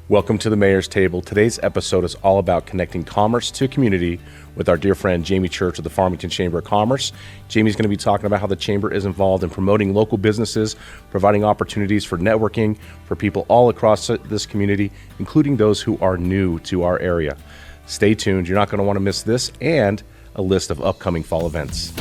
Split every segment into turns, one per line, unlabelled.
Welcome to the Mayor's Table. Today's episode is all about connecting commerce to community with our dear friend Jamie Church of the Farmington Chamber of Commerce. Jamie's going to be talking about how the Chamber is involved in promoting local businesses, providing opportunities for networking for people all across this community, including those who are new to our area. Stay tuned. You're not going to want to miss this and a list of upcoming fall events.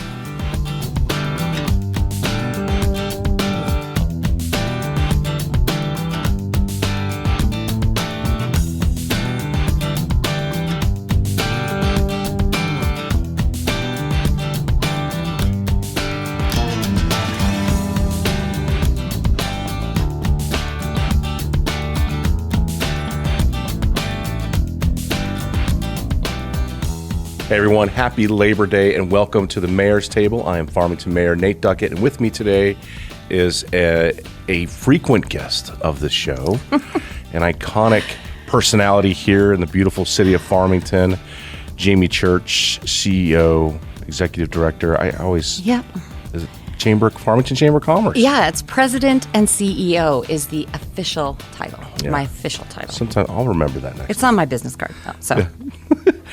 Hey everyone, happy Labor Day and welcome to the Mayor's Table. I am Farmington Mayor Nate Duckett, and with me today is a frequent guest of the show, an iconic personality here in the beautiful city of Farmington, Jamie Church, CEO, Executive Director. Is it Farmington Chamber of Commerce?
Yeah, it's President and CEO is the official title, my official title.
Sometime I'll remember that next
It's on my business card, though, so.
Yeah.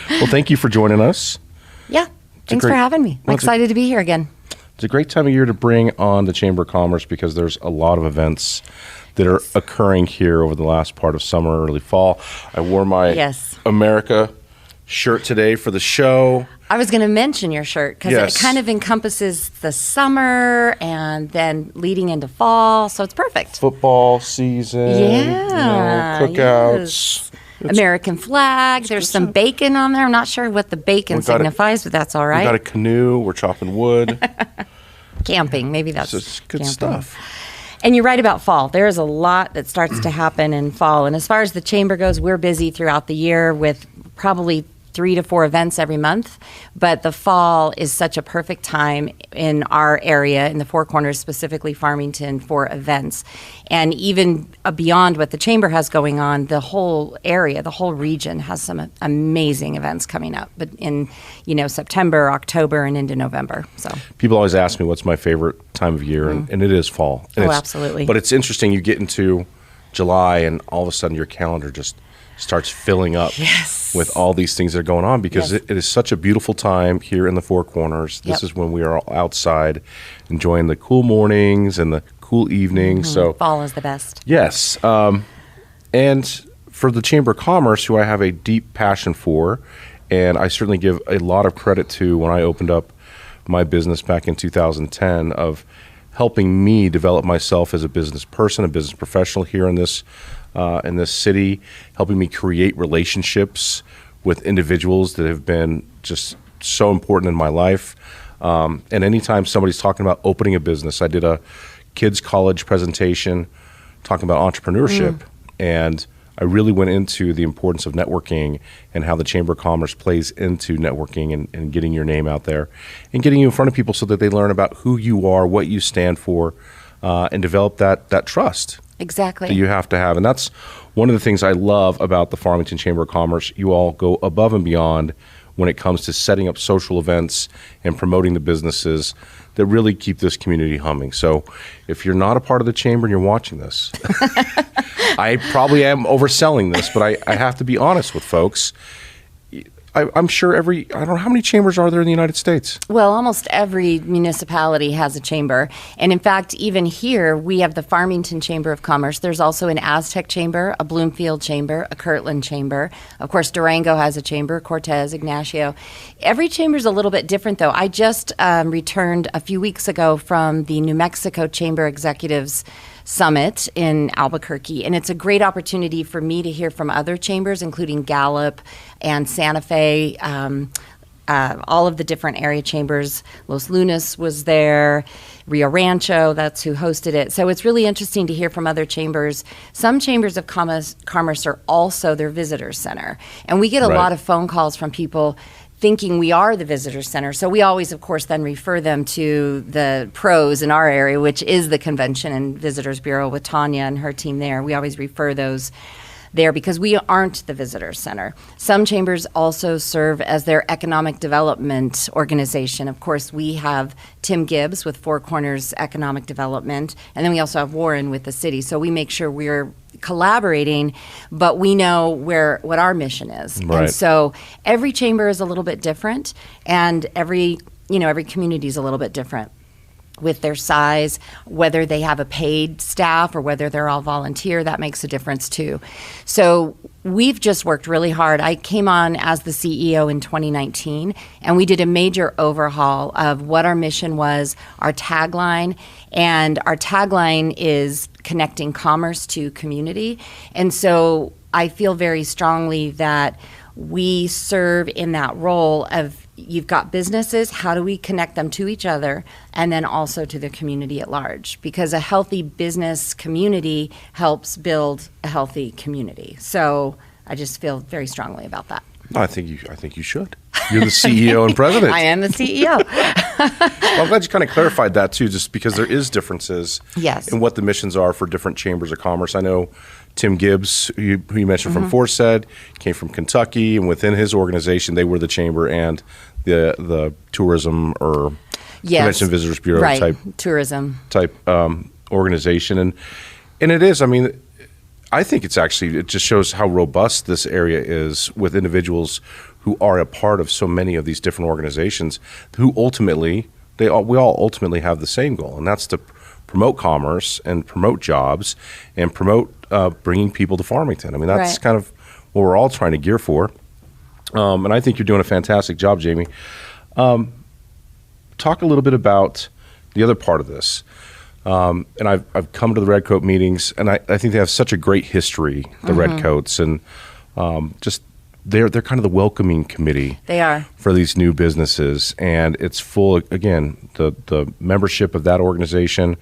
Well, thank you for joining us.
Yeah, thanks for having me. I'm excited to be here again.
It's a great time of year to bring on the Chamber of Commerce because there's a lot of events that are occurring here over the last part of summer, early fall. I wore my America shirt today for the show.
I was going to mention your shirt because it kind of encompasses the summer and then leading into fall, so it's perfect.
Football season, cookouts.
Yes. American flag. There's some bacon on there. I'm not sure what the bacon signifies, but that's all right.
We got a canoe. We're chopping wood.
Camping. Maybe that's
good
camping
stuff.
And you're right about fall. There is a lot that starts to happen in fall. And as far as the chamber goes, we're busy throughout the year with probably 3 to 4 events every month, but the fall is such a perfect time in our area, in the Four Corners, specifically Farmington, for events. And even beyond what the chamber has going on, the whole area, the whole region has some amazing events coming up, but in September, October, and into November. So
people always ask me what's my favorite time of year, and it is fall. And
absolutely.
But it's interesting, you get into July and all of a sudden your calendar just starts filling up with all these things that are going on because it is such a beautiful time here in the Four Corners. This is when we are all outside enjoying the cool mornings and the cool evenings. So
fall is the best.
Yes. And for the Chamber of Commerce, who I have a deep passion for, and I certainly give a lot of credit to when I opened up my business back in 2010 of helping me develop myself as a business person, a business professional here in this city, helping me create relationships with individuals that have been just so important in my life. And anytime somebody's talking about opening a business, I did a kids' college presentation talking about entrepreneurship, and I really went into the importance of networking and how the Chamber of Commerce plays into networking and getting your name out there and getting you in front of people so that they learn about who you are, what you stand for, and develop that trust.
Exactly.
That you have to have. And that's one of the things I love about the Farmington Chamber of Commerce. You all go above and beyond when it comes to setting up social events and promoting the businesses that really keep this community humming. So if you're not a part of the chamber and you're watching this, I probably am overselling this, but I have to be honest with folks. I'm sure I don't know, how many chambers are there in the United States?
Well, almost every municipality has a chamber. And in fact, even here, we have the Farmington Chamber of Commerce. There's also an Aztec Chamber, a Bloomfield Chamber, a Kirtland Chamber. Of course, Durango has a chamber, Cortez, Ignacio. Every chamber is a little bit different, though. I just returned a few weeks ago from the New Mexico Chamber Executives Summit in Albuquerque, and it's a great opportunity for me to hear from other chambers, including Gallup and Santa Fe, all of the different area chambers. Los Lunas was there, Rio Rancho, that's who hosted it. So it's really interesting to hear from other chambers. Some chambers of commerce are also their visitor center, and we get a lot of phone calls from people thinking we are the visitor center. So we always, of course, then refer them to the pros in our area, which is the Convention and Visitors Bureau with Tanya and her team there. We always refer those there because we aren't the visitor center. Some chambers also serve as their economic development organization. Of course, we have Tim Gibbs with Four Corners Economic Development, and then we also have Warren with the city. So we make sure we're collaborating, but we know what our mission is.
Right.
And so every chamber is a little bit different, and every community is a little bit different with their size, whether they have a paid staff or whether they're all volunteer. That makes a difference too. So we've just worked really hard. I came on as the CEO in 2019, and we did a major overhaul of what our mission was, our tagline, and our tagline is connecting commerce to community. And so I feel very strongly that we serve in that role of, you've got businesses, how do we connect them to each other, and then also to the community at large? Because a healthy business community helps build a healthy community. So I just feel very strongly about that.
I think you should. You're the CEO and president.
I am the CEO.
Well, I'm glad you kind of clarified that too, just because there is differences in what the missions are for different chambers of commerce. I know Tim Gibbs, who you mentioned from Forsyth, came from Kentucky, and within his organization, they were the chamber and the tourism or convention visitors bureau type
tourism
type organization, and it is. I mean, I think it just shows how robust this area is with individuals who are a part of so many of these different organizations who ultimately we all ultimately have the same goal, and that's to promote commerce and promote jobs and promote bringing people to Farmington. I mean, that's kind of what we're all trying to gear for. And I think you're doing a fantastic job, Jamie. Talk a little bit about the other part of this. And I've come to the Redcoat meetings, and I think they have such a great history, the Redcoats, and just they're kind of the welcoming committee.
They are.
For these new businesses, and it's full, again, the membership of that organization,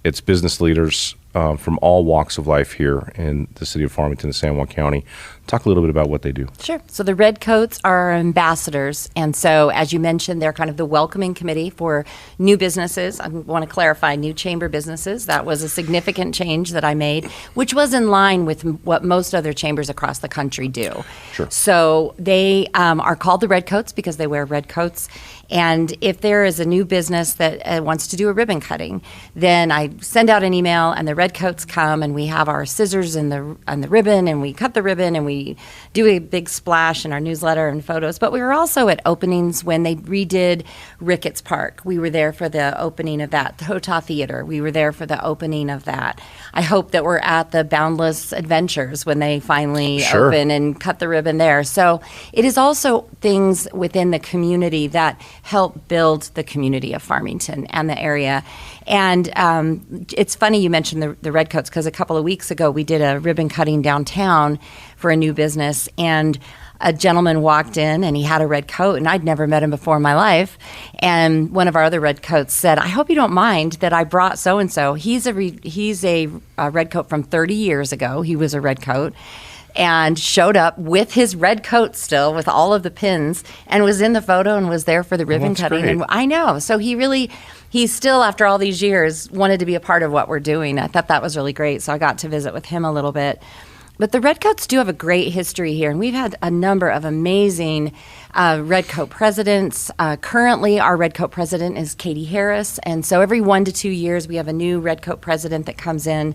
it's business leaders from all walks of life here in the city of Farmington and San Juan County. Talk a little bit about what they do.
Sure. So the Redcoats are our ambassadors. And so, as you mentioned, they're kind of the welcoming committee for new businesses. I want to clarify, new chamber businesses. That was a significant change that I made, which was in line with what most other chambers across the country do.
Sure.
So they are called the Redcoats because they wear red coats. And if there is a new business that wants to do a ribbon cutting, then I send out an email, and the Redcoats come, and we have our scissors and the ribbon, and we cut the ribbon, and we do a big splash in our newsletter and photos. But we were also at openings when they redid Ricketts Park. We were there for the opening of that. The Hotah Theater, we were there for the opening of that. I hope that we're at the Boundless Adventures when they finally open and cut the ribbon there. So it is also things within the community that help build the community of Farmington and the area. And it's funny you mentioned the Redcoats, because a couple of weeks ago we did a ribbon cutting downtown for a new business, and a gentleman walked in and he had a red coat, and I'd never met him before in my life. And one of our other Redcoats said, "I hope you don't mind that I brought so-and-so. He's a Redcoat from 30 years ago. He was a Redcoat." And showed up with his red coat still, with all of the pins, and was in the photo and was there for the ribbon cutting.
Great.
And I know. So he's still, after all these years, wanted to be a part of what we're doing. I thought that was really great. So I got to visit with him a little bit. But the Redcoats do have a great history here, and we've had a number of amazing Redcoat presidents. Currently, our Redcoat president is Katie Harris, and so every 1 to 2 years, we have a new Redcoat president that comes in.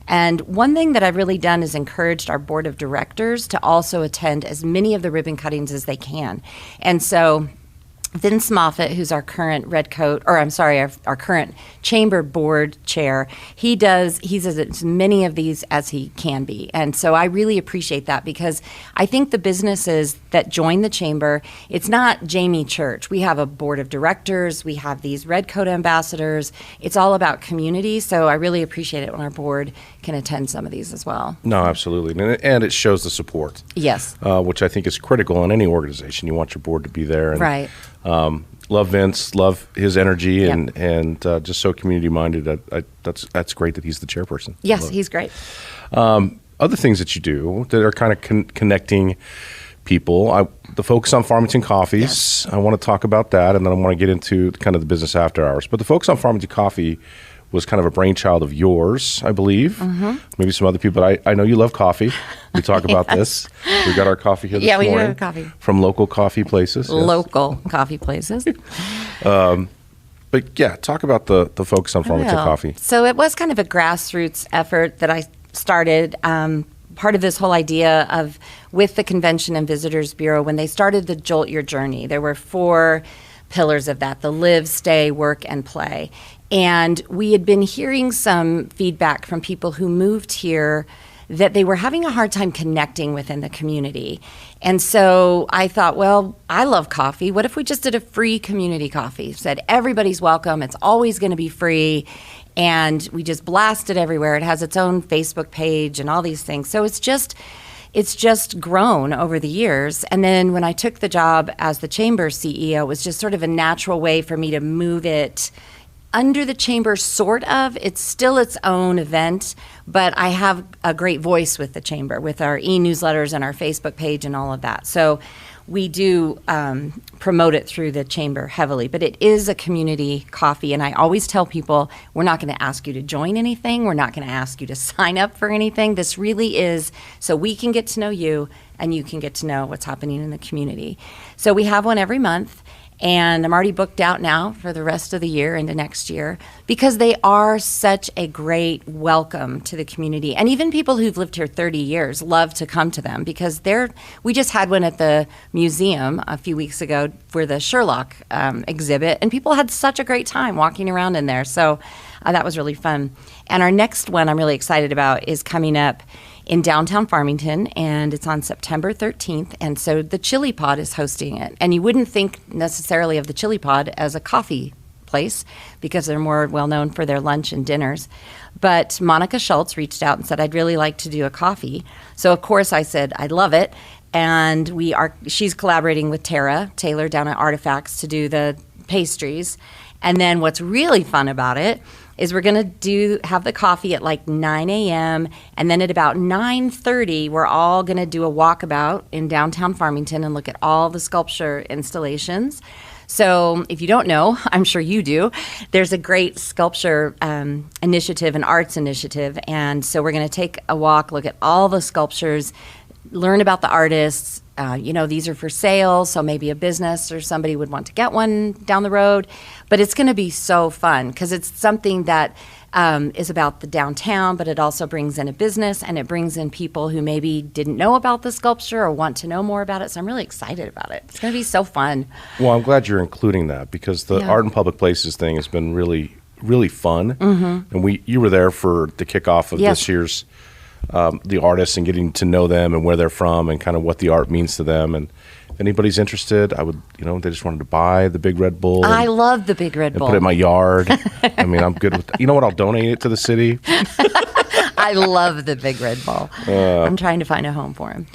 And one thing that I've really done is encouraged our board of directors to also attend as many of the ribbon cuttings as they can. And so Vince Moffett, who's our current our current chamber board chair, he's as many of these as he can be. And so I really appreciate that, because I think the businesses that join the chamber, it's not Jamie Church. We have a board of directors, we have these Redcoat ambassadors. It's all about community. So I really appreciate it when our board can attend some of these as well.
No, absolutely. And it shows the support.
Yes.
Which I think is critical in any organization. You want your board to be there. And,
right.
Love Vince, love his energy, and just so community-minded. That's great that he's the chairperson.
Yes, he's great.
Other things that you do that are kind of connecting people, the focus on Farmington Coffees. Yes. I want to talk about that, and then I want to get into kind of the business after hours. But the focus on Farmington Coffee, was kind of a brainchild of yours, I believe. Maybe some other people, but I know you love coffee. We talk about this. We got our coffee here this morning.
Yeah, we do have coffee.
From local coffee places. Yes.
Local coffee places.
But yeah, talk about the focus on Farmington coffee.
So it was kind of a grassroots effort that I started. Part of this whole idea of with the Convention and Visitors Bureau, when they started the Jolt Your Journey, there were 4 pillars of that: the live, stay, work, and play. And we had been hearing some feedback from people who moved here that they were having a hard time connecting within the community. And so I thought, well, I love coffee. What if we just did a free community coffee? Said everybody's welcome. It's always going to be free. And we just blast it everywhere. It has its own Facebook page and all these things. So it's just grown over the years. And then when I took the job as the chamber CEO, it was just sort of a natural way for me to move it under the chamber, sort of. It's still its own event, but I have a great voice with the chamber, with our e-newsletters and our Facebook page and all of that. So we do promote it through the chamber heavily, but it is a community coffee. And I always tell people, we're not going to ask you to join anything. We're not going to ask you to sign up for anything. This really is so we can get to know you and you can get to know what's happening in the community. So we have one every month. And I'm already booked out now for the rest of the year into next year because they are such a great welcome to the community. And even people who've lived here 30 years love to come to them because we just had one at the museum a few weeks ago for the Sherlock exhibit, and people had such a great time walking around in there. So that was really fun. And our next one I'm really excited about is coming up in downtown Farmington, and it's on September 13th, and so the Chili Pod is hosting it. And you wouldn't think necessarily of the Chili Pod as a coffee place because they're more well-known for their lunch and dinners. But Monica Schultz reached out and said, I'd really like to do a coffee. So of course I said, I'd love it. And she's collaborating with Tara Taylor down at Artifacts to do the pastries. And then what's really fun about it is we're going to have the coffee at like 9 a.m. and then at about 9:30, we're all going to do a walkabout in downtown Farmington and look at all the sculpture installations. So if you don't know, I'm sure you do, there's a great sculpture initiative, an arts initiative. And so we're going to take a walk, look at all the sculptures, learn about the artists. These are for sale, so maybe a business or somebody would want to get one down the road. But it's going to be so fun because it's something that is about the downtown, but it also brings in a business and it brings in people who maybe didn't know about the sculpture or want to know more about it. So I'm really excited about it. It's going to be so fun.
Well, I'm glad you're including that because the Art in Public Places thing has been really, really fun. And you were there for the kickoff of this year's the artists and getting to know them and where they're from and kind of what the art means to them. And if anybody's interested, I would, they just wanted to buy the Big Red Bull.
I love the Big Red Bull.
Put it in my yard. I mean, I'm good with that. You know what? I'll donate it to the city.
I love the Big Red Bull. I'm trying to find a home for him.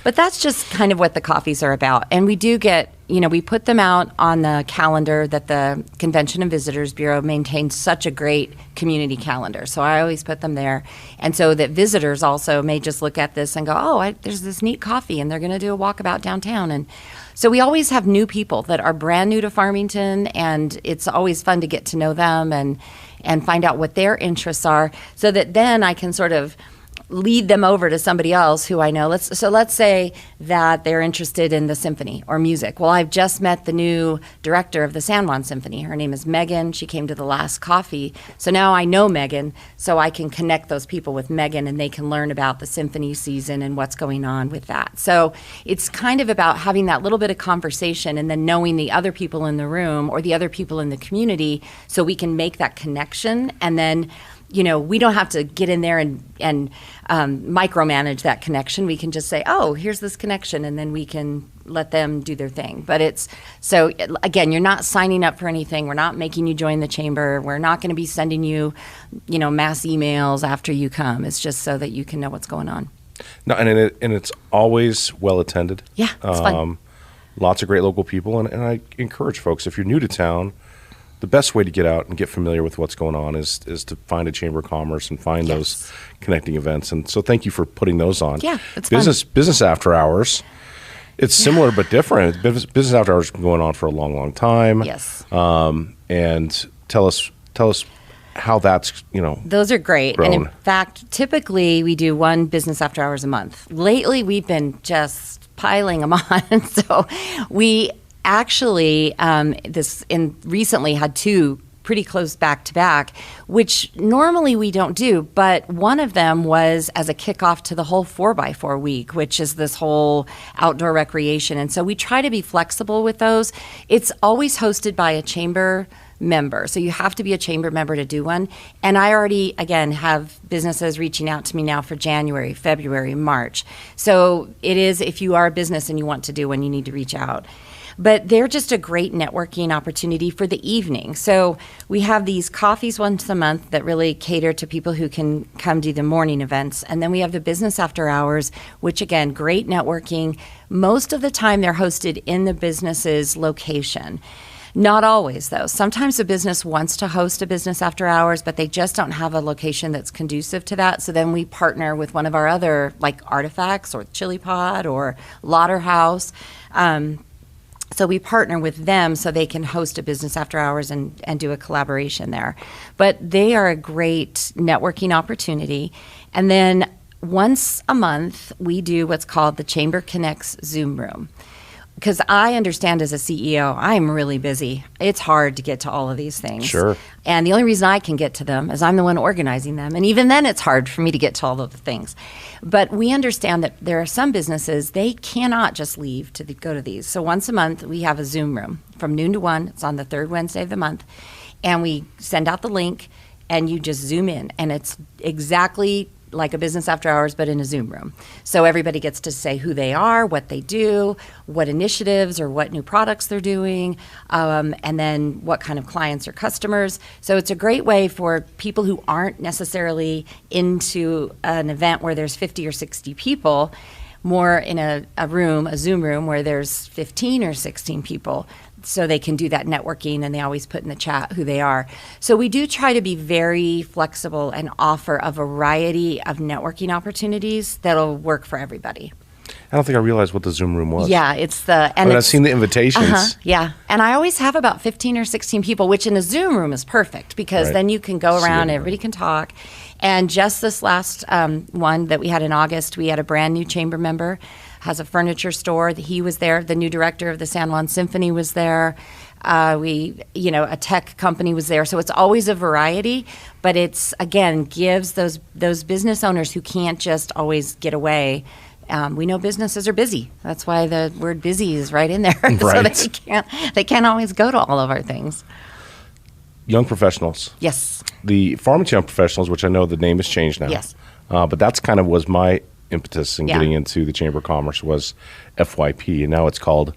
But that's just kind of what the coffees are about. And we do get, we put them out on the calendar that the Convention and Visitors Bureau maintains such a great community calendar. So I always put them there. And so that visitors also may just look at this and go, there's this neat coffee and they're going to do a walkabout downtown. And so we always have new people that are brand new to Farmington, and it's always fun to get to know them and find out what their interests are so that then I can sort of lead them over to somebody else who I know. Let's say that they're interested in the symphony or music. Well, I've just met the new director of the San Juan Symphony. Her name is Megan. She came to the last coffee. So now I know Megan, so I can connect those people with Megan and they can learn about the symphony season and what's going on with that. So it's kind of about having that little bit of conversation and then knowing the other people in the room or the other people in the community so we can make that connection. And then we don't have to get in there and micromanage that connection. We can just say, here's this connection, and then we can let them do their thing. But again, you're not signing up for anything. We're not making you join the chamber. We're not going to be sending you, mass emails after you come. It's just so that you can know what's going on.
No, and it's always well attended.
Yeah, it's fun.
Lots of great local people, and I encourage folks, if you're new to town, the best way to get out and get familiar with what's going on is to find a Chamber of Commerce and find those connecting events. And so thank you for putting those on.
Yeah, it's
business after hours. It's similar but different. Business after hours has been going on for a long, long time.
Yes.
And tell us how that's,
Those are great.
grown.
And in fact, typically we do one business after hours a month. Lately, we've been just piling them on. So we actually recently had two pretty close back to back, which normally we don't do. But one of them was as a kickoff to the whole 4x4 week, which is this whole outdoor recreation. And so we try to be flexible with those. It's always hosted by a chamber member. So you have to be a chamber member to do one. And I already, again, have businesses reaching out to me now for January, February, March. So it is, if you are a business and you want to do one, you need to reach out. But they're just a great networking opportunity for the evening. So we have these coffees once a month that really cater to people who can come do the morning events. And then we have the business after hours, which again, great networking. Most of the time they're hosted in the business's location. Not always, though. Sometimes a business wants to host a business after hours, but they just don't have a location that's conducive to that. So then we partner with one of our other, like Artifacts or Chili Pod or Lauderhouse. So we partner with them so they can host a business after hours and do a collaboration there. But they are a great networking opportunity. And then once a month, we do what's called the Chamber Connects Zoom Room. Because I understand as a CEO, I'm really busy. It's hard to get to all of these things.
Sure.
And the only reason I can get to them is I'm the one organizing them. And even then, it's hard for me to get to all of the things. But we understand that there are some businesses, they cannot just leave to go to these. So once a month, we have a Zoom room from noon to 1. It's on the third Wednesday of the month. And we send out the link, and you just Zoom in. And it's exactly like a business after hours, but in a Zoom room. So everybody gets to say who they are, what they do, what initiatives or what new products they're doing, and then what kind of clients or customers. So it's a great way for people who aren't necessarily into an event where there's 50 or 60 people, more in a Zoom room where there's 15 or 16 people. So they can do that networking, and they always put in the chat who they are. So we do try to be very flexible and offer a variety of networking opportunities that'll work for everybody.
I don't think I realized what the Zoom room was.
Yeah, it's
I've seen the invitations.
Yeah, and I always have about 15 or 16 people, which in a Zoom room is perfect because
Right.
then you can go
See
around,
everybody.
everybody can talk. And just this last one that we had in August, we had a brand new chamber member, has a furniture store. He was there. The new director of the San Juan Symphony was there. A tech company was there. So it's always a variety, but it's, again, gives those business owners who can't just always get away. We know businesses are busy. That's why the word busy is right in there.
Right.
So they can't always go to all of our things.
Young professionals.
Yes.
The Farmington Young Professionals, which I know the name has changed now.
Yes.
But that's kind of was my impetus in
Yeah.
getting into the Chamber of Commerce was FYP, and now it's called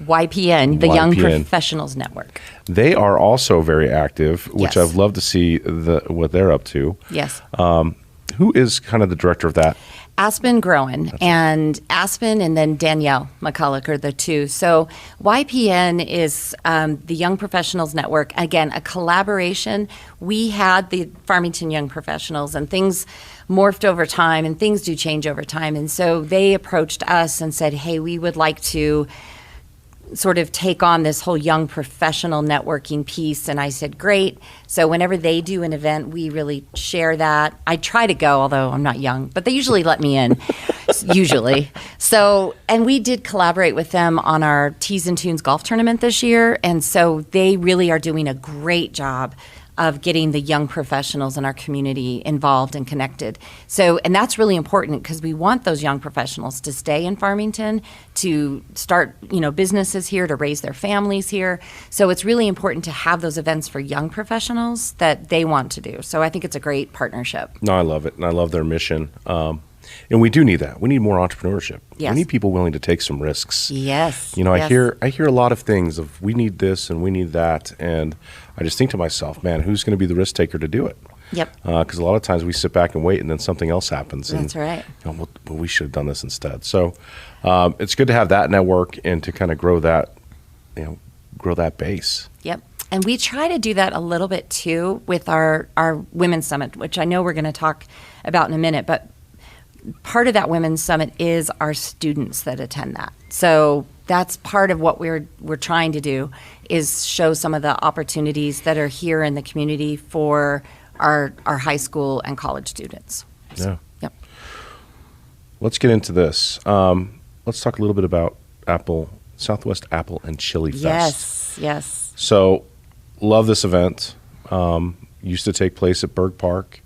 YPN, the Young
YPN.
Professionals Network.
They are also very active, which
Yes.
I've loved to see what they're up to.
Yes.
Who is kind of the director of that?
Aspen Groen and Aspen and then Danielle McCulloch are the two. So YPN is the Young Professionals Network. Again, a collaboration. We had the Farmington Young Professionals and things morphed over time and things do change over time. And so they approached us and said, hey, we would like to sort of take on this whole young professional networking piece. And I said, great. So whenever they do an event, we really share that. I try to go, although I'm not young, but they usually let me in, usually. So, and we did collaborate with them on our Tees and Tunes golf tournament this year. And so they really are doing a great job of getting the young professionals in our community involved and connected. So, and that's really important because we want those young professionals to stay in Farmington, to start, businesses here, to raise their families here. So it's really important to have those events for young professionals that they want to do. So I think it's a great partnership.
No, I love it, and I love their mission. And we do need that. We need more entrepreneurship.
Yes.
We need people willing to take some risks.
Yes.
I hear a lot of things of we need this and we need that, and I just think to myself, man, who's going to be the risk taker to do it?
Yep.
Because a lot of times we sit back and wait, and then something else happens.
That's
and,
right.
Well, we should have done this instead. So it's good to have that network and to kind of grow that base.
Yep. And we try to do that a little bit too with our Women's Summit, which I know we're going to talk about in a minute, but part of that Women's Summit is our students that attend that. So that's part of what we're trying to do is show some of the opportunities that are here in the community for our high school and college students.
Yeah.
Yep.
Let's get into this. Let's talk a little bit about Southwest Apple and Chili Fest.
Yes.
So, love this event. Used to take place at Berg Park.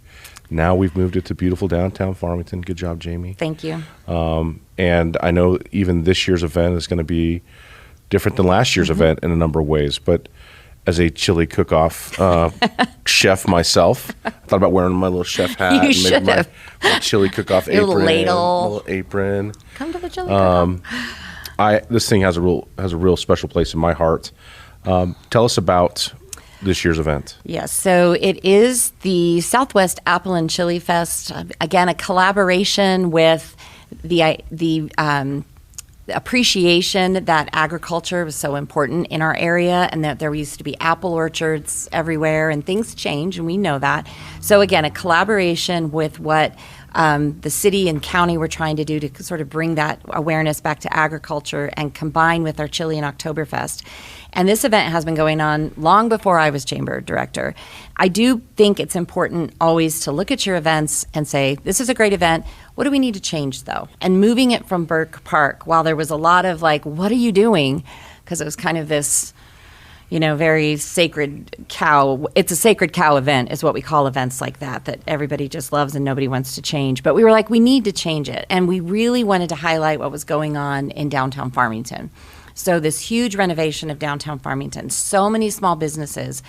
Now we've moved it to beautiful downtown Farmington. Good job, Jamie.
Thank you.
And I know even this year's event is going to be different than last year's event in a number of ways. But as a chili cook-off chef myself, I thought about wearing my little chef hat.
You
and
should
maybe
have.
my chili cook-off
Your
apron.
ladle.
My little apron.
Come to the chili cook-off.
This thing has a real special place in my heart. Tell us about this year's event.
Yes, so it is the Southwest Apple and Chili Fest. Again, a collaboration with the appreciation that agriculture was so important in our area, and that there used to be apple orchards everywhere, and things change, and we know that. So again, a collaboration with what the city and county were trying to do to sort of bring that awareness back to agriculture and combine with our Chili and Oktoberfest. And this event has been going on long before I was chamber director. I do think it's important always to look at your events and say, this is a great event. What do we need to change, though? And moving it from Burke Park, while there was a lot of like, what are you doing? Because it was kind of this, very sacred cow. It's a sacred cow event is what we call events like that everybody just loves and nobody wants to change. But we were like, we need to change it. And we really wanted to highlight what was going on in downtown Farmington. So this huge renovation of downtown Farmington, so many small businesses.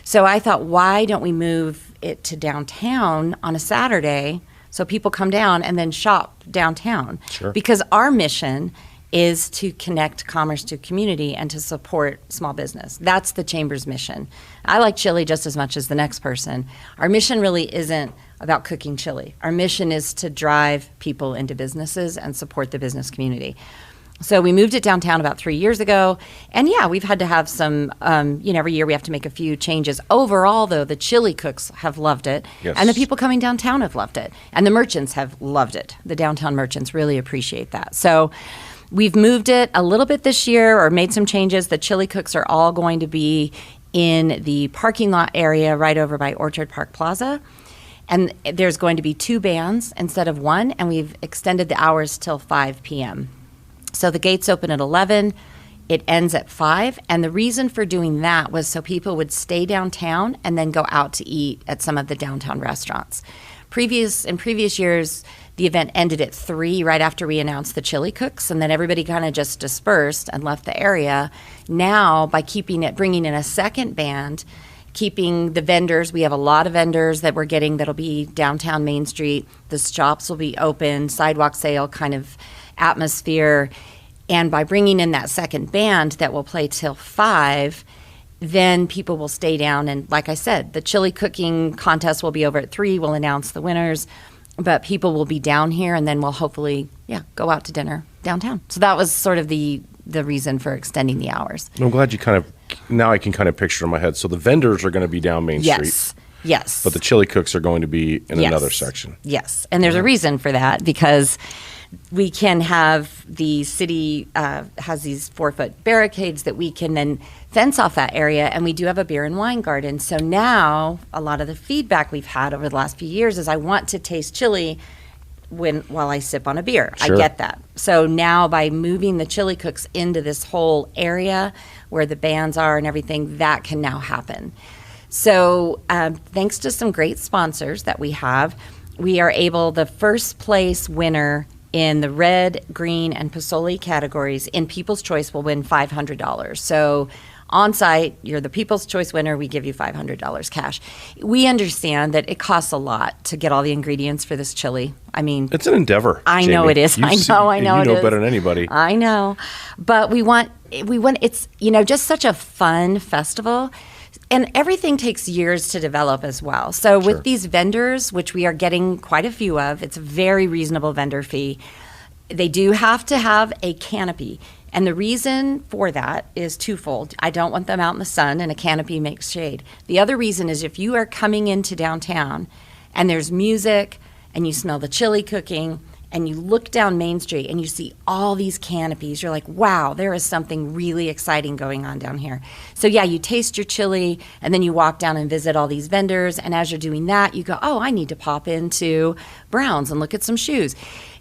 So I thought, why don't we move it to downtown on a Saturday so people come down and then shop downtown?
Sure.
Because our mission is to connect commerce to community and to support small business. That's the Chamber's mission. I like chili just as much as the next person. Our mission really isn't about cooking chili. Our mission is to drive people into businesses and support the business community. So we moved it downtown about 3 years ago. And yeah, we've had to have some, every year we have to make a few changes. Overall, though, the chili cooks have loved it.
Yes.
And the people coming downtown have loved it. And the merchants have loved it. The downtown merchants really appreciate that. So we've moved it a little bit this year or made some changes. The chili cooks are all going to be in the parking lot area right over by Orchard Park Plaza. And there's going to be 2 bands instead of 1. And we've extended the hours till 5 p.m. So the gates open at 11, it ends at 5, and the reason for doing that was so people would stay downtown and then go out to eat at some of the downtown restaurants. In previous years, the event ended at 3 right after we announced the chili cooks, and then everybody kind of just dispersed and left the area. Now, by bringing in a second band, keeping the vendors, we have a lot of vendors that we're getting that'll be downtown Main Street. The shops will be open, sidewalk sale kind of atmosphere, and by bringing in that second band that will play till 5, then people will stay down. And like I said, the chili cooking contest will be over at 3. We'll announce the winners, but people will be down here, and then we'll hopefully go out to dinner downtown. So that was sort of the reason for extending the hours.
I'm glad now I can kind of picture in my head. So the vendors are going to be down Main Street.
Yes.
But the chili cooks are going to be in another section.
Yes. And there's a reason for that, because we can have the city has these 4-foot barricades that we can then fence off that area, and we do have a beer and wine garden. So now a lot of the feedback we've had over the last few years is I want to taste chili while I sip on a beer.
Sure.
I get that. So now by moving the chili cooks into this whole area where the bands are and everything, that can now happen. So thanks to some great sponsors that we have, we are able, the first place winner in the red, green, and Pasoli categories in People's Choice will win $500. So on site, you're the People's Choice winner, we give you $500 cash. We understand that it costs a lot to get all the ingredients for this chili. I mean,
it's an endeavor.
I
Jamie.
know it is. I know
you
it
know
is.
better than anybody.
I know. But we want it's, just such a fun festival. And everything takes years to develop as well. So
Sure.
with these vendors, which we are getting quite a few of, it's a very reasonable vendor fee. They do have to have a canopy. And the reason for that is twofold. I don't want them out in the sun, and a canopy makes shade. The other reason is if you are coming into downtown and there's music and you smell the chili cooking and you look down Main Street and you see all these canopies, you're like, wow, there is something really exciting going on down here. So yeah, you taste your chili and then you walk down and visit all these vendors. And as you're doing that, you go, oh, I need to pop into Brown's and look at some shoes.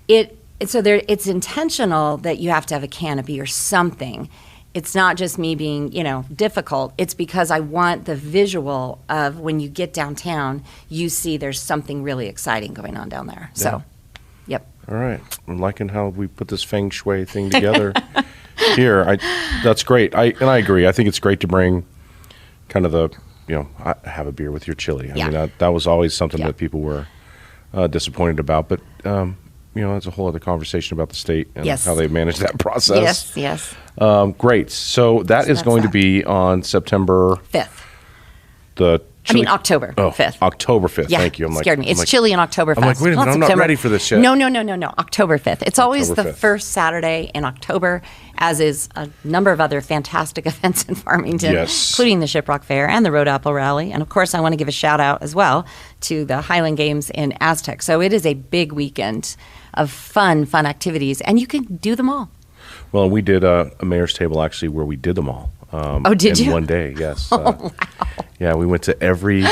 It's intentional that you have to have a canopy or something. It's not just me being, difficult. It's because I want the visual of when you get downtown, you see there's something really exciting going on down there. Yeah. So, yep.
All right. I'm liking how we put this feng shui thing together here. That's great. I agree. I think it's great to bring kind of the, have a beer with your chili. I mean, that was always something that people were disappointed about. But, it's a whole other conversation about the state and how they manage that process.
Yes.
Great. So that is going to be on September
5th. October 5th.
October 5th.
Yeah,
Thank you.
Scared me. It's chili and Oktoberfest.
I'm like, wait a minute, I'm not ready for this yet.
No. October 5th. It's always
October
the
5th.
first Saturday in October, as is a number of other fantastic events in Farmington, including the Shiprock Fair and the Road Apple Rally. And of course, I want to give a shout out as well to the Highland Games in Aztec. So it is a big weekend of fun activities, and you can do them all.
Well, we did a mayor's table actually where we did them all.
Did you?
In one day, yes.
Wow.
Yeah, we went to every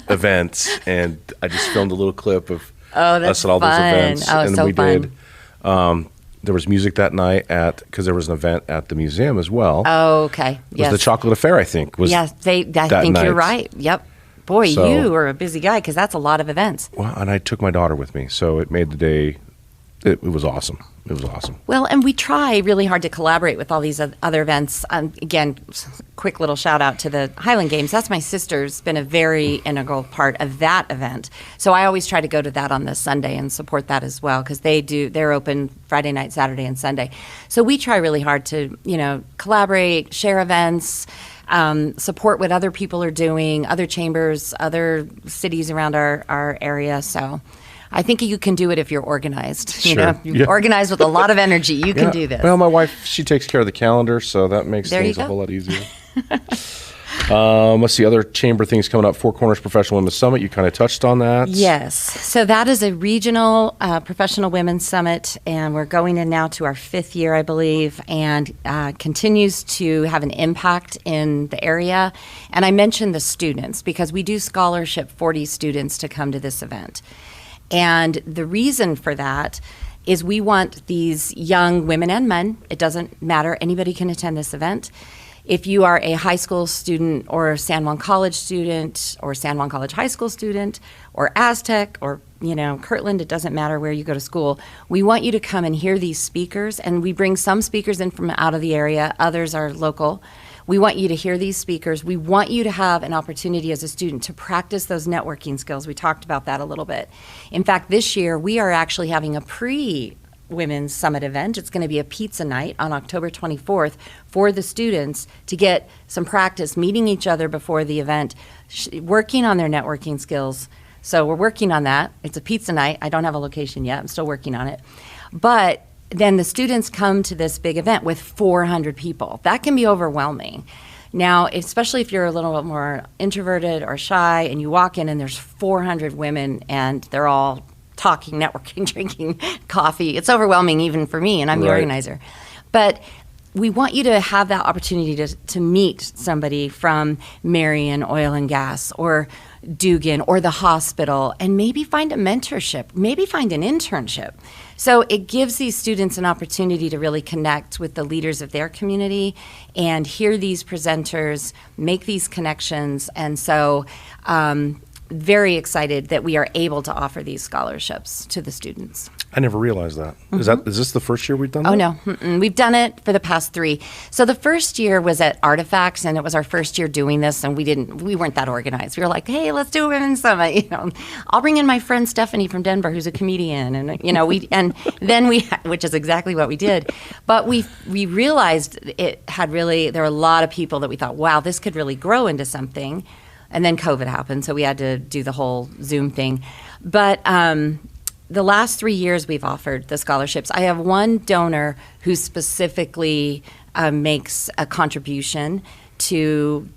event, and I just filmed a little clip of us at all those events. And
so
we
fun.
did. There was music that night because there was an event at the museum as well.
Oh, okay.
It was the Chocolate Affair, I think.
I think
night.
You're right. Yep. Boy, you are a busy guy because that's a lot of events.
Well, and I took my daughter with me, so it made the day. It was awesome. It was awesome.
Well, and we try really hard to collaborate with all these other events. Again, quick little shout out to the Highland Games. That's my sister's been a very integral part of that event. So I always try to go to that on the Sunday and support that as well because they're open Friday night, Saturday, and Sunday. So we try really hard to, collaborate, share events, support what other people are doing, other chambers, other cities around our area. So I think you can do it if you're organized. You're organized with a lot of energy. You can do this.
Well, my wife, she takes care of the calendar, so that makes things a whole lot easier. Let's see, other chamber things coming up. Four Corners Professional Women's Summit, you kind of touched on that.
Yes. So that is a regional professional women's summit, and we're going in now to our 5th year, I believe, and continues to have an impact in the area. And I mentioned the students because we do scholarship 40 students to come to this event. And the reason for that is we want these young women and men, it doesn't matter, anybody can attend this event. If you are a high school student or a San Juan College student or San Juan College high school student or Aztec or, Kirtland, it doesn't matter where you go to school, we want you to come and hear these speakers. And we bring some speakers in from out of the area, others are local. We want you to hear these speakers. We want you to have an opportunity as a student to practice those networking skills. We talked about that a little bit. In fact, this year we are actually having a pre-Women's Summit event. It's going to be a pizza night on October 24th for the students to get some practice meeting each other before the event, working on their networking skills. So we're working on that. It's a pizza night. I don't have a location yet. I'm still working on it. But then the students come to this big event with 400 people. That can be overwhelming. Now, especially if you're a little bit more introverted or shy and you walk in and there's 400 women and they're all talking, networking, drinking coffee, it's overwhelming even for me, and I'm the organizer. But we want you to have that opportunity to meet somebody from Marion Oil and Gas or Dugan or the hospital and maybe find a mentorship, maybe find an internship. So it gives these students an opportunity to really connect with the leaders of their community and hear these presenters, make these connections. And so very excited that we are able to offer these scholarships to the students.
I never realized that. Mm-hmm. Is this the first year we've done that?
Oh, no. Mm-mm. We've done it for the past 3. So the first year was at Artifacts, and it was our first year doing this, and we weren't that organized. We were like, hey, let's do a women's summit. I'll bring in my friend Stephanie from Denver, who's a comedian, and then which is exactly what we did. But we realized there were a lot of people that we thought, wow, this could really grow into something. And then COVID happened, so we had to do the whole Zoom thing. But the last 3 years we've offered the scholarships. I have one donor who specifically makes a contribution to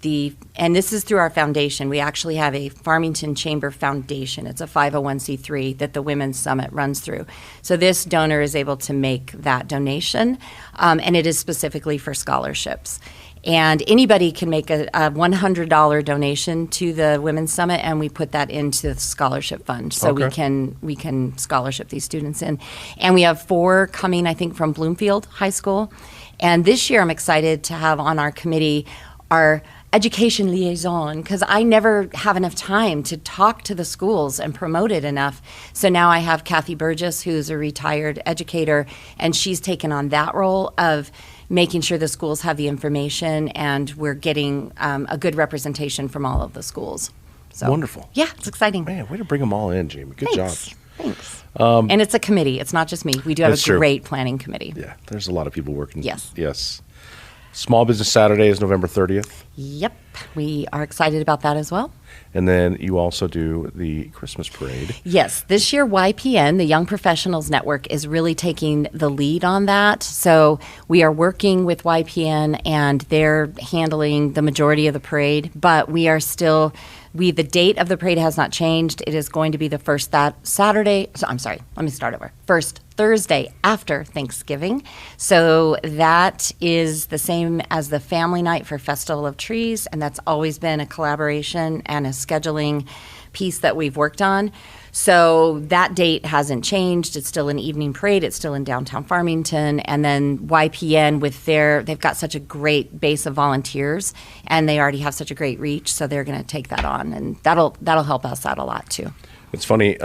and this is through our foundation. We actually have a Farmington Chamber Foundation. It's a 501c3 that the Women's Summit runs through. So this donor is able to make that donation, and it is specifically for scholarships. And anybody can make a $100 donation to the Women's Summit, and we put that into the scholarship fund. So we can scholarship these students in. And we have 4 coming, I think, from Bloomfield High School. And this year I'm excited to have on our committee our education liaison, because I never have enough time to talk to the schools and promote it enough. So now I have Kathy Burgess, who's a retired educator, and she's taken on that role of making sure the schools have the information and we're getting a good representation from all of the schools. So,
wonderful.
Yeah, it's exciting.
Man, way to bring them all in, Jamie. Good job.
Thanks. And it's a committee. It's not just me. We do have a great planning committee.
Yeah, there's a lot of people working.
Yes.
Small Business Saturday is November 30th.
Yep. We are excited about that as well.
And then you also do the Christmas parade.
Yes. This year, YPN, the Young Professionals Network, is really taking the lead on that. So we are working with YPN, and they're handling the majority of the parade. But we are still, the date of the parade has not changed. It is going to be the first first Thursday after Thanksgiving. So that is the same as the family night for Festival of Trees, and that's always been a collaboration and a scheduling piece that we've worked on. So that date hasn't changed. It's still an evening parade. It's still in downtown Farmington. And then YPN they've got such a great base of volunteers, and they already have such a great reach. So they're going to take that on, and that'll help us out a lot too.
It's funny.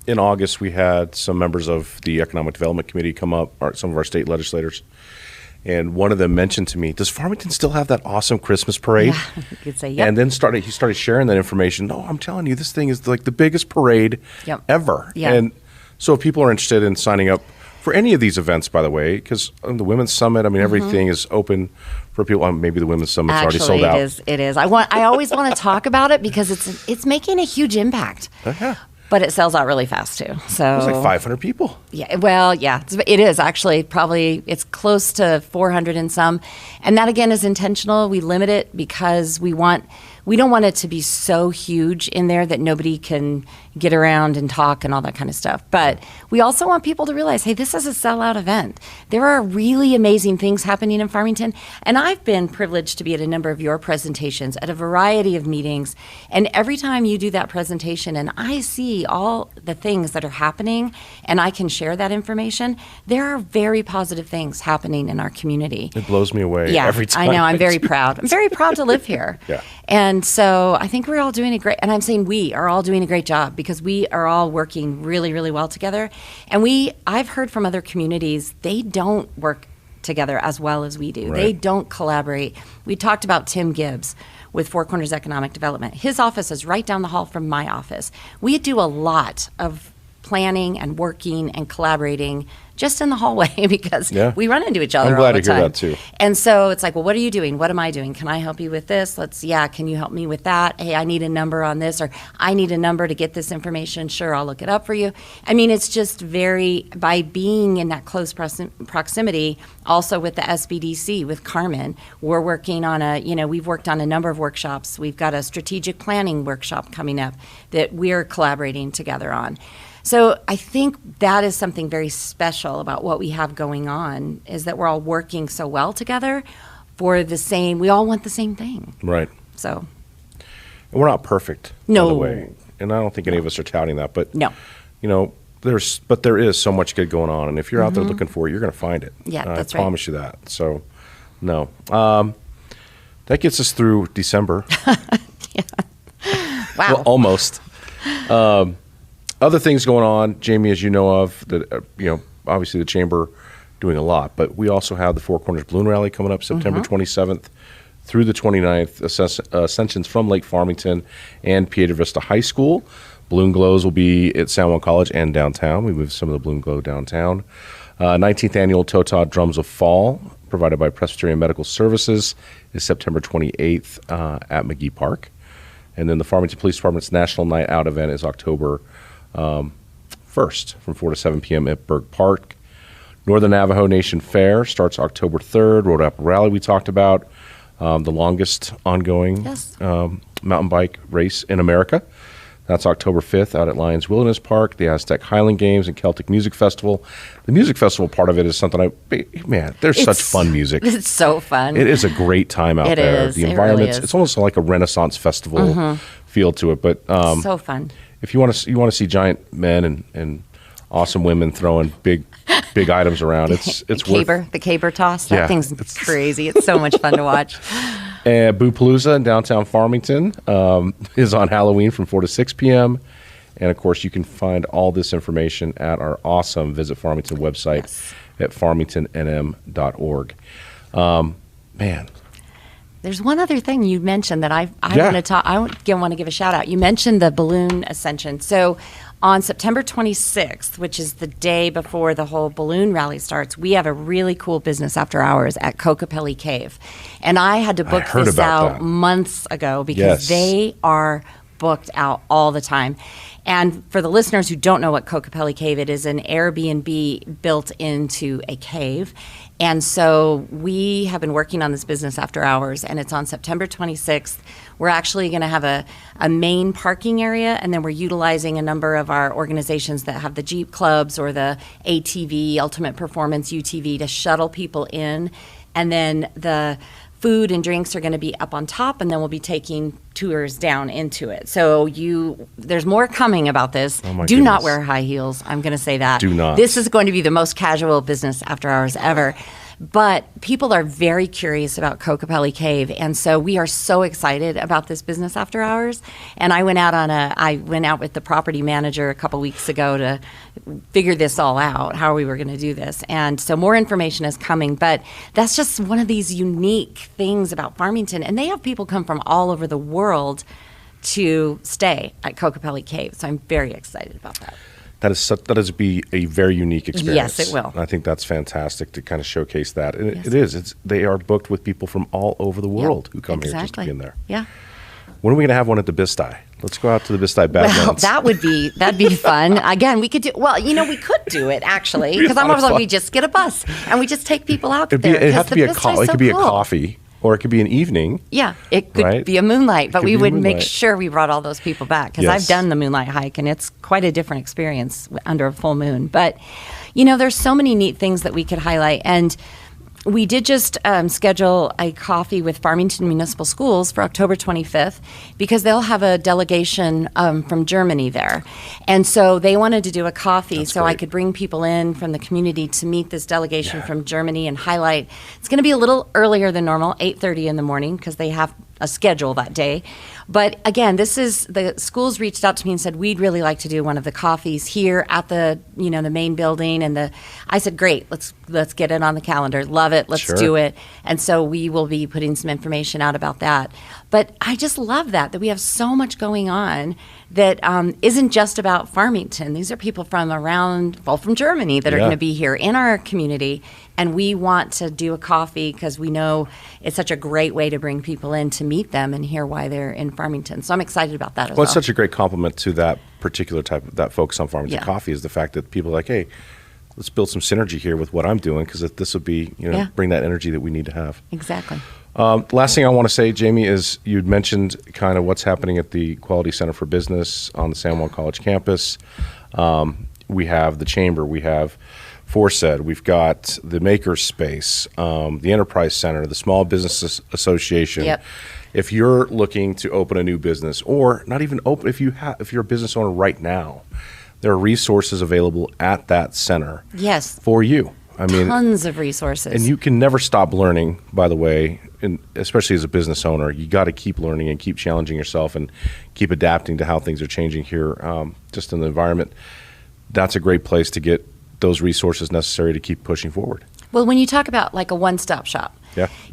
In August, we had some members of the Economic Development Committee come up, or some of our state legislators, and one of them mentioned to me, "Does Farmington still have that awesome Christmas parade?"
Yeah, you could say, yep.
And then he started sharing that information. No, I'm telling you, this thing is like the biggest parade ever.
Yeah.
And so if people are interested in signing up for any of these events, by the way, because the Women's Summit, I mean, everything is open for people. Maybe the Women's Summit's already sold out.
It is. I always want to talk about it because it's making a huge impact.
Yeah.
But it sells out really fast too. So
it was like 500 people.
Yeah, well, yeah, it is actually it's close to 400 and some, and that again is intentional. We limit it because we don't want it to be so huge in there that nobody can get around and talk and all that kind of stuff. But we also want people to realize, hey, this is a sellout event. There are really amazing things happening in Farmington. And I've been privileged to be at a number of your presentations at a variety of meetings. And every time you do that presentation and I see all the things that are happening and I can share that information, there are very positive things happening in our community.
It blows me away every time.
I know. I'm very proud. I'm very proud to live here.
Yeah.
And so I think we're all doing and I'm saying we are all doing a great job because we are all working really, really well together. And I've heard from other communities, they don't work together as well as we do.
Right.
They don't collaborate. We talked about Tim Gibbs with Four Corners Economic Development. His office is right down the hall from my office. We do a lot of planning and working and collaborating just in the hallway because we run into each other all the time.
I'm glad to hear that too.
And so it's like, well, what are you doing? What am I doing? Can I help you with this? Can you help me with that? Hey, I need a number on this, or I need a number to get this information. Sure, I'll look it up for you. I mean, it's just by being in that close proximity, also with the SBDC, with Carmen, we're working on we've worked on a number of workshops. We've got a strategic planning workshop coming up that we're collaborating together on. So I think that is something very special about what we have going on, is that we're all working so well together for we all want the same thing.
Right.
So.
And we're not perfect,
no.
by the way. And I don't think any of us are touting that, but
no.
There is so much good going on. And if you're out there looking for it, you're going to find it.
Yeah, that's
right. I promise you that. So, no. That gets us through December.
Yeah. Wow.
Well, almost. Other things going on, Jamie, as you know of, that obviously the Chamber doing a lot, but we also have the Four Corners Balloon Rally coming up September 27th through the 29th, ascensions from Lake Farmington and Piedra Vista High School. Balloon glows will be at San Juan College and downtown. We moved some of the balloon glow downtown. 19th annual Tota Drums of Fall, provided by Presbyterian Medical Services, is September 28th at McGee Park. And then the Farmington Police Department's National Night Out event is October 1st from 4 to 7 p.m. at Berg Park. Northern Navajo Nation Fair starts October 3rd. Road Apple Rally we talked about. the longest ongoing
Yes.
mountain bike race in America. That's October 5th out at Lions Wilderness Park, the Aztec Highland Games and Celtic Music Festival. The music festival part of it is something there's such fun music.
It's so fun.
It is a great time out there.
Is.
The
It
environment,
really is.
it's almost like a Renaissance festival feel to it. But
So fun.
if you want to see giant men and awesome women throwing big items around, it's worth.
The caber toss. That
Yeah,
thing's crazy. It's so much fun to watch.
Boo Palooza in downtown Farmington is on Halloween from 4 to 6 p.m. And, of course, you can find all this information at our awesome Visit Farmington website at farmingtonnm.org. Man.
There's one other thing you mentioned that I want to talk. I want to give a shout out. You mentioned the balloon ascension. So on September 26th, which is the day before the whole balloon rally starts, we have a really cool business after hours at Kokopelli Cave, and I had to book this out months ago because they are booked out all the time. And for the listeners who don't know what Kokopelli Cave, it is an Airbnb built into a cave. And so we have been working on this business after hours, and it's on September 26th. We're actually going to have a main parking area, and then we're utilizing a number of our organizations that have the Jeep clubs or the ATV, Ultimate Performance UTV, to shuttle people in. And then the food and drinks are going to be up on top, and then we'll be taking tours down into it. So there's more coming about this. Do not wear high heels. I'm going to say that.
Do not.
This is going to be the most casual business after hours ever. But people are very curious about Kokopelli Cave, and so we are so excited about this business after hours. And I went out with the property manager a couple weeks ago to figure this all out, how we were going to do this. And so more information is coming, but that's just one of these unique things about Farmington. And they have people come from all over the world to stay at Kokopelli Cave. So I'm very excited about that.
That is be a very unique experience.
Yes, it will.
And I think that's fantastic to kind of showcase that. And it is. They are booked with people from all over the world who come here just to be in there.
Yeah.
When are we going to have one at the Bisti? Let's go out to the Bisti Badlands.
Well, that'd be fun. Again, we could do. Well, we could do it actually, because I'm always like, we just get a bus and we just take people out there.
It'd have to be it could be a coffee. Or it could be an evening.
Yeah, it could be a moonlight, but we would make sure we brought all those people back, because I've done the moonlight hike, and it's quite a different experience under a full moon. But, there's so many neat things that we could highlight. And we did just schedule a coffee with Farmington Municipal Schools for October 25th, because they'll have a delegation from Germany there. And so they wanted to do a coffee. That's great. I could bring people in from the community to meet this delegation from Germany and highlight. It's going to be a little earlier than normal, 8:30 in the morning, because they have a schedule that day. But again, the schools reached out to me and said, we'd really like to do one of the coffees here at the the main building. And I said, great, let's get it on the calendar. Love it. Let's do it. And so we will be putting some information out about that. But I just love that we have so much going on that isn't just about Farmington. These are people from from Germany that are going to be here in our community. And we want to do a coffee because we know it's such a great way to bring people in to meet them and hear why they're in Farmington. So I'm excited about that as well.
Well, it's such a great compliment to that particular type of that focus on Farmington coffee is the fact that people are like, hey, let's build some synergy here with what I'm doing, because this would be, bring that energy that we need to have.
Exactly.
Last thing I want to say, Jamie, is you'd mentioned kind of what's happening at the Quality Center for Business on the San Juan College campus. We have the Chamber. We have Forsaid. We've got the Maker Space, the Enterprise Center, the Small Business Association.
Yep.
If you're looking to open a new business, or not even open, if you're a business owner right now, there are resources available at that center.
Yes.
For you. I mean,
tons of resources.
And you can never stop learning, by the way, and especially as a business owner. You got to keep learning and keep challenging yourself and keep adapting to how things are changing here, just in the environment. That's a great place to get those resources necessary to keep pushing forward.
Well, when you talk about like a one-stop shop,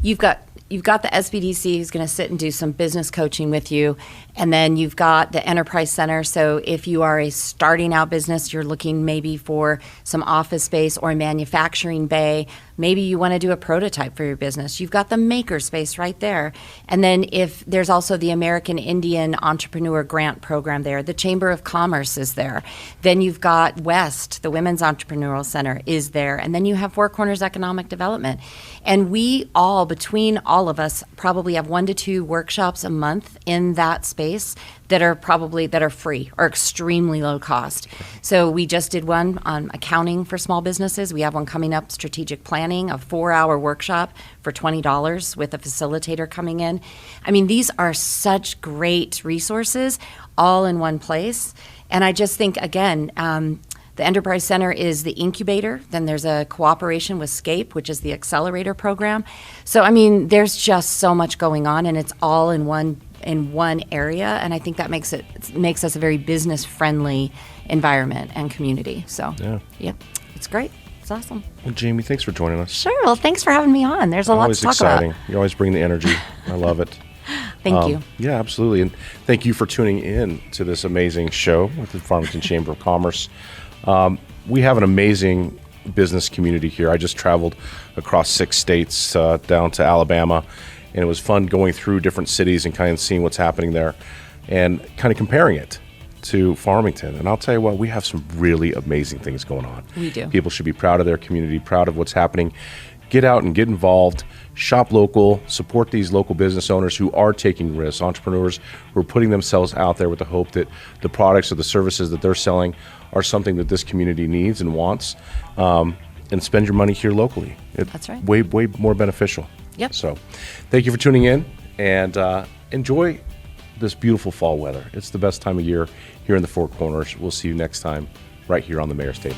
you've got the SBDC who's going to sit and do some business coaching with you, and then you've got the Enterprise Center. So if you are a starting out business, you're looking maybe for some office space or a manufacturing bay. Maybe you want to do a prototype for your business. You've got the Maker Space right there. And then if there's also the American Indian Entrepreneur Grant Program there, the Chamber of Commerce is there. Then you've got West, the Women's Entrepreneurial Center is there. And then you have Four Corners Economic Development. And we we all, between all of us, probably have 1 to 2 workshops a month in that space that are free or extremely low cost. So we just did one on accounting for small businesses. We have one coming up, strategic planning, a 4-hour workshop for $20 with a facilitator coming in. I mean, these are such great resources all in one place. And I just think, again, the Enterprise Center is the incubator. Then there's a cooperation with SCAPE, which is the accelerator program. So, I mean, there's just so much going on, and it's all in one area. And I think that makes us a very business-friendly environment and community. So, yeah, it's great. It's awesome.
Well, Jamie, thanks for joining us.
Sure. Well, thanks for having me on. There's a lot to talk
exciting.
about.
You always bring the energy. I love it.
Thank you.
Yeah, absolutely. And thank you for tuning in to this amazing show with the Farmington Chamber of Commerce. We have an amazing business community here. I just traveled across 6 states down to Alabama, and it was fun going through different cities and kind of seeing what's happening there and kind of comparing it to Farmington. And I'll tell you what, we have some really amazing things going on.
We do.
People should be proud of their community, proud of what's happening. Get out and get involved, shop local, support these local business owners who are taking risks, entrepreneurs who are putting themselves out there with the hope that the products or the services that they're selling are something that this community needs and wants, and spend your money here locally.
That's right.
Way more beneficial.
Yep.
So thank you for tuning in, and enjoy this beautiful fall weather. It's the best time of year here in the Four Corners. We'll see you next time right here on the Mayor's Table.